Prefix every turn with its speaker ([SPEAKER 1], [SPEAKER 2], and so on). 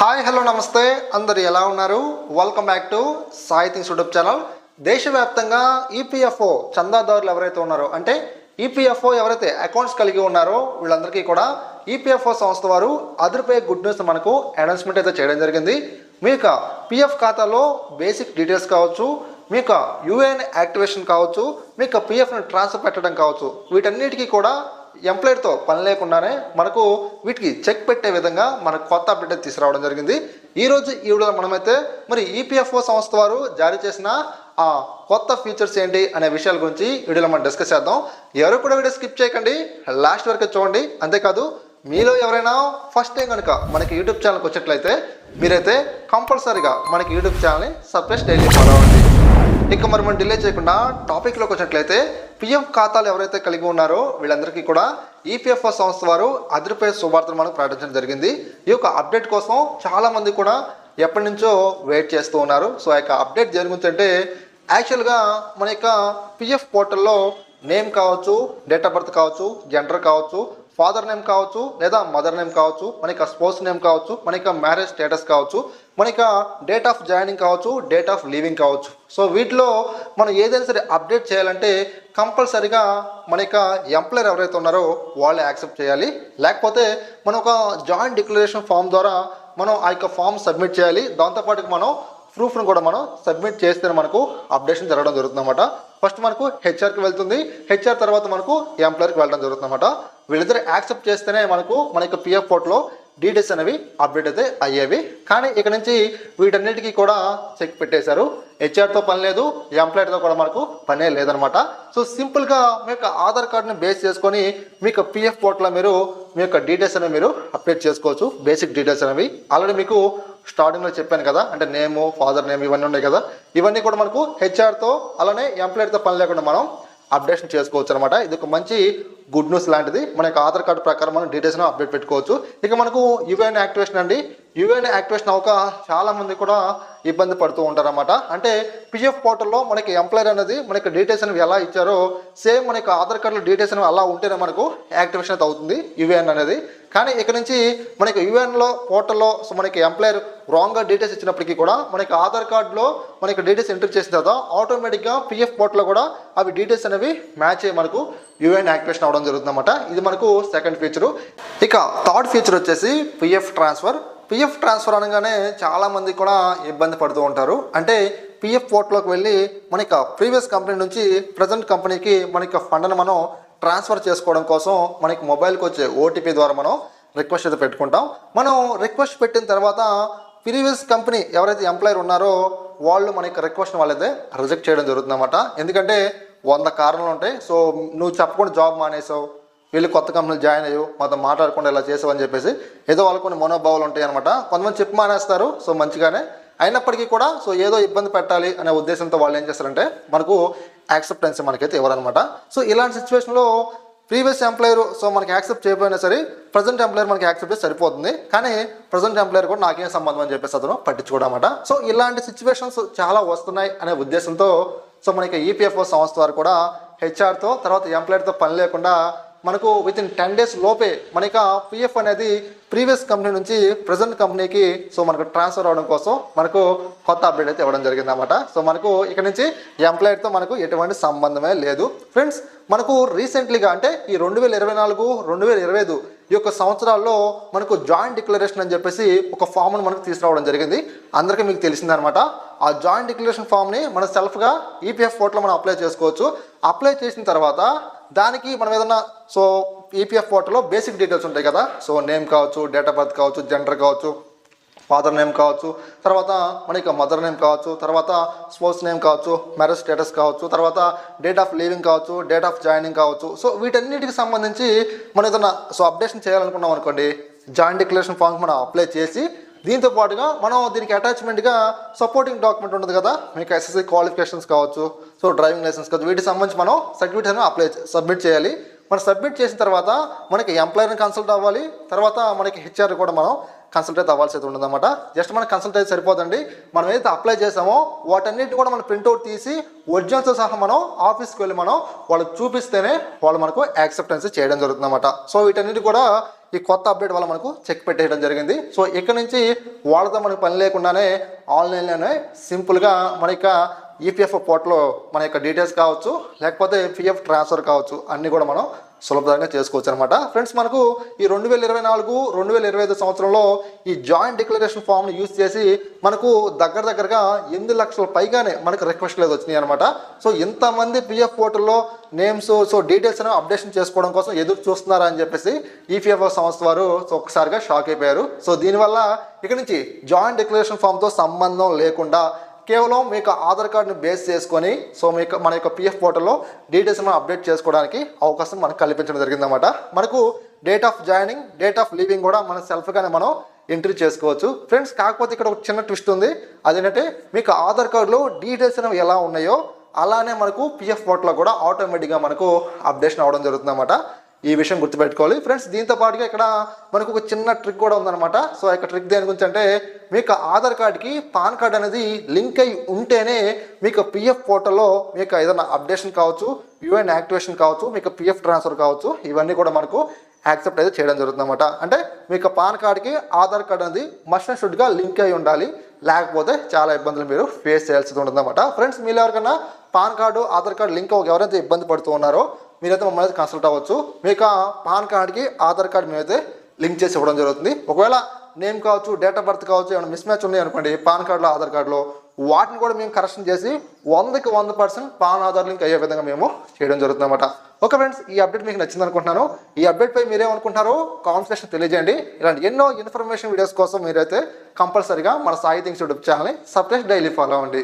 [SPEAKER 1] Hi hello నమస్తే అందరు ఎలా ఉన్నారు? Welcome back to Sai things YouTube channel. దేశవ్యాప్తంగా ఈపీఎఫ్ఓ చందాదారులు ఎవరైతే ఉన్నారో అంటే ఈపీఎఫ్ఓ ఎవరైతే అకౌంట్స్ కలిగి ఉన్నారో వీళ్ళందరికీ కూడా ఈపీఎఫ్ఓ సంస్థ వారు అదిరిపోయే గుడ్ న్యూస్ మనకు అనౌన్స్మెంట్ అయితే చేయడం జరిగింది. మీ యొక్క పిఎఫ్ ఖాతాలో బేసిక్ డీటెయిల్స్ కావచ్చు, మీ యొక్క యూఏఎన్ యాక్టివేషన్ కావచ్చు, మీ యొక్క పిఎఫ్ని ట్రాన్స్ఫర్ పెట్టడం కావచ్చు, వీటన్నిటికీ కూడా ఎంప్లాయర్తో పని లేకుండానే మనకు వీటికి చెక్ పెట్టే విధంగా మనకు కొత్త అప్డేట్ తీసుకురావడం జరిగింది. ఈరోజు ఈ వీడియోలో మనమైతే మరి ఈపీఎఫ్ఓ సంస్థ వారు జారీ చేసిన ఆ కొత్త ఫీచర్స్ ఏంటి అనే విషయాల గురించి వీడియోలో మనం డిస్కస్ చేద్దాం. ఎవరు కూడా వీడియో స్కిప్ చేయకండి, లాస్ట్ వరకు చూడండి. అంతేకాదు మీలో ఎవరైనా ఫస్ట్ టైం కనుక మనకి యూట్యూబ్ ఛానల్కి వచ్చేట్లయితే మీరైతే కంపల్సరీగా మనకి యూట్యూబ్ ఛానల్ని సబ్స్క్రైబ్ డైలీ ఫాలో అవ్వండి. ఇక మరి మనం డిలే చేయకుండా టాపిక్లోకి వచ్చినట్లయితే పిఎఫ్ ఖాతాలు ఎవరైతే కలిగి ఉన్నారో వీళ్ళందరికీ కూడా ఈపీఎఫ్ఓ సంస్థ వారు అదిరిపోయే శుభార్తను మనకు ప్రకటించడం జరిగింది. ఈ యొక్క అప్డేట్ కోసం చాలామంది కూడా ఎప్పటి నుంచో వెయిట్ చేస్తూ ఉన్నారు. సో ఆ యొక్క అప్డేట్ జరుగుతుంటే యాక్చువల్గా మన యొక్క పిఎఫ్ పోర్టల్లో నేమ్ కావచ్చు, డేట్ ఆఫ్ బర్త్ కావచ్చు, జెండర్ కావచ్చు, ఫాదర్ నేమ్ కావచ్చు లేదా మదర్ నేమ్ కావచ్చు, మన యొక్క స్పౌస్ నేమ్ కావచ్చు, మన యొక్క మ్యారేజ్ స్టేటస్ కావచ్చు, మన యొక్క డేట్ ఆఫ్ జాయినింగ్ కావచ్చు, డేట్ ఆఫ్ లీవింగ్ కావచ్చు. సో వీటిలో మనం ఏదైనా సరే అప్డేట్ చేయాలంటే కంపల్సరీగా మన యొక్క ఎంప్లాయర్ ఎవరైతే ఉన్నారో వాళ్ళే యాక్సెప్ట్ చేయాలి. లేకపోతే మనం ఒక జాయింట్ డిక్లరేషన్ ఫామ్ ద్వారా మనం ఆ యొక్క ఫామ్ సబ్మిట్ చేయాలి. దాంతోపాటు మనం ప్రూఫ్ను కూడా మనం సబ్మిట్ చేస్తేనే మనకు అప్డేషన్ జరగడం జరుగుతుంది అన్నమాట. ఫస్ట్ మనకు హెచ్ఆర్కి వెళ్తుంది, హెచ్ఆర్ తర్వాత మనకు ఎంప్లాయర్కి వెళ్ళడం జరుగుతుంది అన్నమాట. వీళ్ళిద్దరు యాక్సెప్ట్ చేస్తేనే మనకు మన యొక్క పిఎఫ్ పోర్టల్లో డీటెయిల్స్ అనేవి అప్డేట్ అయితే అయ్యేవి. కానీ ఇక నుంచి వీటన్నిటికీ కూడా చెక్ పెట్టేశారు. హెచ్ఆర్తో పని లేదు, ఎంప్లాయర్తో కూడా మనకు పనే లేదనమాట. సో సింపుల్గా మీ యొక్క ఆధార్ కార్డుని బేస్ చేసుకొని మీ యొక్క పిఎఫ్ పోర్టల్లో మీరు మీ యొక్క డీటెయిల్స్ అనేవి మీరు అప్డేట్ చేసుకోవచ్చు. బేసిక్ డీటెయిల్స్ అనేవి ఆల్రెడీ మీకు స్టార్టింగ్లో చెప్పాను కదా, అంటే నేము, ఫాదర్ నేమ్ ఇవన్నీ ఉన్నాయి కదా, ఇవన్నీ కూడా మనకు హెచ్ఆర్తో అలానే ఎంప్లాయర్తో పని లేకుండా మనం అప్డేషన్ చేసుకోవచ్చు అనమాట. ఇది ఒక మంచి గుడ్ న్యూస్ లాంటిది. మన యొక్క ఆధార్ కార్డు ప్రకారం మనం డీటెయిల్స్ను అప్డేట్ పెట్టుకోవచ్చు. ఇక మనకు యూఏఎన్ యాక్టివేషన్ అండి. యూఏఎన్ యాక్టివేషన్ అవ్వక చాలామంది కూడా ఇబ్బంది పడుతూ ఉంటారన్నమాట. అంటే పిఎఫ్ పోర్టల్లో మనకి ఎంప్లాయర్ అనేది మనకి డీటెయిల్స్ అనేవి ఎలా ఇచ్చారో సేమ్ మన యొక్క ఆధార్ కార్డులో డీటెయిల్స్ అనేవి అలా ఉంటేనే మనకు యాక్టివేషన్ అయితే అవుతుంది యూఏఎన్ అనేది. కానీ ఇక్కడ నుంచి మనకి యూఏఎన్లో పోర్టల్లో సో మనకి ఎంప్లాయర్ రాంగ్గా డీటెయిల్స్ ఇచ్చినప్పటికీ కూడా మనకి ఆధార్ కార్డులో మనకి డీటెయిల్స్ ఎంటర్ చేసిన తర్వాత ఆటోమేటిక్గా పిఎఫ్ పోర్టల్లో కూడా అవి డీటెయిల్స్ అనేవి మ్యాచ్ అయ్యి మనకు యూఏఎన్ యాక్టివేషన్ అవడం జరుగుతుంది అన్నమాట. ఇది మనకు సెకండ్ ఫీచరు. ఇక థర్డ్ ఫీచర్ వచ్చేసి పిఎఫ్ ట్రాన్స్ఫర్. పిఎఫ్ ట్రాన్స్ఫర్ అనగానే చాలామంది కూడా ఇబ్బంది పడుతూ ఉంటారు. అంటే పిఎఫ్ పోర్టల్లోకి వెళ్ళి మన యొక్క ప్రీవియస్ కంపెనీ నుంచి ప్రజెంట్ కంపెనీకి మన యొక్క ఫండ్ని మనం ట్రాన్స్ఫర్ చేసుకోవడం కోసం మనకి మొబైల్కి వచ్చే ఓటీపీ ద్వారా మనం రిక్వెస్ట్ అయితే పెట్టుకుంటాం. మనం రిక్వెస్ట్ పెట్టిన తర్వాత ప్రీవియస్ కంపెనీ ఎవరైతే ఎంప్లాయర్ ఉన్నారో వాళ్ళు మన యొక్క రిక్వెస్ట్ని వాళ్ళైతే రిజెక్ట్ చేయడం జరుగుతుంది అన్నమాట. ఎందుకంటే 100 కారణాలు ఉంటాయి. సో నువ్వు చెప్పకుండా జాబ్ మానేసావు, వీళ్ళు కొత్త కంపెనీలు జాయిన్ అయ్యో మాతో మాట్లాడకుండా ఇలా చేసావు అని చెప్పేసి ఏదో వాళ్ళకు కొన్ని మనోభావాలు ఉంటాయి అనమాట. కొంతమంది చెప్పి మానేస్తారు, సో మంచిగానే అయినప్పటికీ కూడా సో ఏదో ఇబ్బంది పెట్టాలి అనే ఉద్దేశంతో వాళ్ళు ఏం చేస్తారంటే మనకు యాక్సెప్టెన్స్ మనకైతే ఇవ్వరనమాట. సో ఇలాంటి సిచ్యువేషన్లో ప్రీవియస్ ఎంప్లాయర్ సో మనకి యాక్సెప్ట్ చేయకపోయినా సరే ప్రజెంట్ ఎంప్లాయర్ మనకి యాక్సెప్ట్ చేసి సరిపోతుంది. కానీ ప్రజెంట్ ఎంప్లాయర్ కూడా నాకేం సంబంధం అని చెప్పేసి అతను పట్టించుకోవడమాట. సో ఇలాంటి సిచ్యువేషన్స్ చాలా వస్తున్నాయి అనే ఉద్దేశంతో సో మనకి ఈపీఎఫ్ఓ సంస్థ వారు కూడా హెచ్ఆర్తో తర్వాత ఎంప్లాయర్తో పని లేకుండా మనకు విత్ ఇన్ 10 days లోపే మనకి పిఎఫ్ అనేది ప్రీవియస్ కంపెనీ నుంచి ప్రజెంట్ కంపెనీకి సో మనకు ట్రాన్స్ఫర్ అవ్వడం కోసం మనకు కొత్త అప్డేట్ అయితే ఇవ్వడం జరిగింది అన్నమాట. సో మనకు ఇక్కడ నుంచి ఎంప్లాయర్తో మనకు ఎటువంటి సంబంధమే లేదు. ఫ్రెండ్స్ మనకు రీసెంట్లీగా అంటే ఈ 2024, 2025 ఈ యొక్క సంవత్సరాల్లో మనకు జాయింట్ డిక్లరేషన్ అని చెప్పేసి ఒక ఫామ్ను మనకు తీసుకురావడం జరిగింది. అందరికీ మీకు తెలిసిందనమాట. ఆ జాయింట్ డిక్లరేషన్ ఫామ్ని మన సెల్ఫ్గా ఈపీఎఫ్ పోర్టల్లో మనం అప్లై చేసుకోవచ్చు. అప్లై చేసిన తర్వాత దానికి మనం ఏదన్నా సో ఈపీఎఫ్ పోర్టల్లో బేసిక్ డీటెయిల్స్ ఉంటాయి కదా, సో నేమ్ కావచ్చు, డేట్ ఆఫ్ బర్త్ కావచ్చు, జెండర్ కావచ్చు, ఫాదర్ నేమ్ కావచ్చు, తర్వాత మనకి మదర్ నేమ్ కావచ్చు, తర్వాత స్పౌస్ నేమ్ కావచ్చు, మ్యారేజ్ స్టేటస్ కావచ్చు, తర్వాత డేట్ ఆఫ్ లీవింగ్ కావచ్చు, డేట్ ఆఫ్ జాయినింగ్ కావచ్చు. సో వీటన్నిటికి సంబంధించి మనం ఏదైనా సో అప్డేషన్ చేయాలనుకున్నాం అనుకోండి, జాయింట్ డిక్లరేషన్ ఫామ్కి మనం అప్లై చేసి దీంతో పాటుగా మనం దీనికి అటాచ్మెంట్గా సపోర్టింగ్ డాక్యుమెంట్ ఉంటుంది కదా, మీకు ఎస్ఎస్సి క్వాలిఫికేషన్స్ కావచ్చు, సో డ్రైవింగ్ లైసెన్స్ కావచ్చు, వీటికి సంబంధించి మనం సర్టిఫికేట్ అనేది సబ్మిట్ చేయాలి. మనం సబ్మిట్ చేసిన తర్వాత మనకి ఎంప్లాయర్ని కన్సల్ట్ అవ్వాలి, తర్వాత మనకి హెచ్ఆర్ కూడా మనం కన్సల్ట్ అయితే అవ్వాల్సి అయితే ఉండదన్నమాట. జస్ట్ మనకి కన్సల్ట్ అయితే సరిపోదండి. మనం ఏదైతే అప్లై చేసామో వాటన్నిటిని కూడా మనం ప్రింట్అవుట్ తీసి ఒరిజినల్తో సహా మనం ఆఫీస్కి వెళ్ళి మనం వాళ్ళకి చూపిస్తేనే వాళ్ళు మనకు యాక్సెప్టెన్స్ చేయడం జరుగుతుంది అన్నమాట. సో వీటన్నిటి కూడా ఈ కొత్త అప్డేట్ వల్ల మనకు చెక్ పెట్టేయడం జరిగింది. సో ఇక్కడ నుంచి వాళ్ళతో మనకు పని లేకుండానే ఆన్లైన్లోనే సింపుల్గా మన యొక్క ఈపీఎఫ్ఓ పోర్టల్లో మన యొక్క డీటెయిల్స్ కావచ్చు, లేకపోతే పిఎఫ్ ట్రాన్స్ఫర్ కావచ్చు, అన్నీ కూడా మనం సులభంగా చేసుకోవచ్చు అనమాట. ఫ్రెండ్స్, మనకు ఈ 2024-2025 సంవత్సరంలో ఈ జాయింట్ డిక్లరేషన్ ఫామ్ని యూజ్ చేసి మనకు దగ్గరగా 8 లక్షల పైగానే మనకు రిక్వెస్ట్లు వచ్చినాయి అనమాట. సో ఇంతమంది పిఎఫ్ పోర్టల్లో నేమ్స్ డీటెయిల్స్ అనేవి అప్డేషన్ చేసుకోవడం కోసం ఎదురు చూస్తున్నారా అని చెప్పేసి ఈపీఎఫ్ఓ సంస్థ వారు ఒక్కసారిగా షాక్ అయిపోయారు. సో దీనివల్ల ఇక నుంచి జాయింట్ డిక్లరేషన్ ఫామ్తో సంబంధం లేకుండా కేవలం మీకు ఆధార్ కార్డుని బేస్ చేసుకొని మన యొక్క పిఎఫ్ పోర్టల్లో డీటెయిల్స్ మనం అప్డేట్ చేసుకోవడానికి అవకాశం మనకు కల్పించడం జరిగిందన్నమాట. మనకు date of joining, date of leaving కూడా మన సెల్ఫ్గానే మనం ఎంట్రీ చేసుకోవచ్చు. ఫ్రెండ్స్, కాకపోతే ఇక్కడ ఒక చిన్న ట్విస్ట్ ఉంది. అదేంటంటే మీకు ఆధార్ కార్డులో డీటెయిల్స్ అనేవి ఎలా ఉన్నాయో అలానే మనకు పిఎఫ్ పోర్టల్లో కూడా ఆటోమేటిక్గా మనకు అప్డేషన్ అవ్వడం జరుగుతుంది అన్నమాట. ఈ విషయం గుర్తుపెట్టుకోవాలి. ఫ్రెండ్స్, దీంతో పాటుగా ఇక్కడ మనకు ఒక చిన్న ట్రిక్ కూడా ఉందన్నమాట. సో ఆ ట్రిక్ దేని గురించి అంటే, మీకు ఆధార్ కార్డ్కి పాన్ కార్డ్ అనేది లింక్ అయి ఉంటేనే మీకు పిఎఫ్ పోర్టల్లో మీకు ఏదైనా అప్డేషన్ కావచ్చు, యూఎన్ యాక్టివేషన్ కావచ్చు, మీకు పిఎఫ్ ట్రాన్స్ఫర్ కావచ్చు, ఇవన్నీ కూడా మనకు యాక్సెప్ట్ అయితే చేయడం జరుగుతుంది అనమాట. అంటే మీకు పాన్ కార్డ్కి ఆధార్ కార్డ్ అనేది మస్ట్ అండ్ షుడ్గా లింక్ అయి ఉండాలి, లేకపోతే చాలా ఇబ్బందులు మీరు ఫేస్ చేయాల్సి ఉంటుంది అనమాట. ఫ్రెండ్స్, మీరు ఎవరికైనా pan card, Aadhaar card link ఎవరైతే ఇబ్బంది పడుతూ ఉన్నారో మీరైతే మమ్మల్ని కన్సల్ట్ అవ్వచ్చు. మీకు పాన్ కార్డ్కి ఆధార్ కార్డు మేమైతే లింక్ చేసి ఇవ్వడం జరుగుతుంది. ఒకవేళ నేమ్ కావచ్చు, డేట్ ఆఫ్ బర్త్ కావచ్చు, ఏమైనా మిస్ మ్యాచ్ ఉన్నాయి అనుకోండి పాన్ కార్డులో, ఆధార్ కార్డులో, వాటిని కూడా మేము కరెక్షన్ చేసి 100కి 100% పాన్ ఆధార్ లింక్ అయ్యే విధంగా మేము చేయడం జరుగుతుంది అనమాట. ఓకే ఫ్రెండ్స్, ఈ అప్డేట్ మీకు నచ్చింది అనుకుంటున్నాను. ఈ అప్డేట్ పై మీరేమనుకుంటున్నారో కామెంట్ సెక్షన్ తెలియజేయండి. ఇలాంటి ఎన్నో ఇన్ఫర్మేషన్ వీడియోస్ కోసం మీరైతే కంపల్సరీగా మన సాయి థింగ్స్ యూట్యూబ్ ఛానల్ని సబ్స్క్రైబ్, డైలీ ఫాలో అవ్వండి.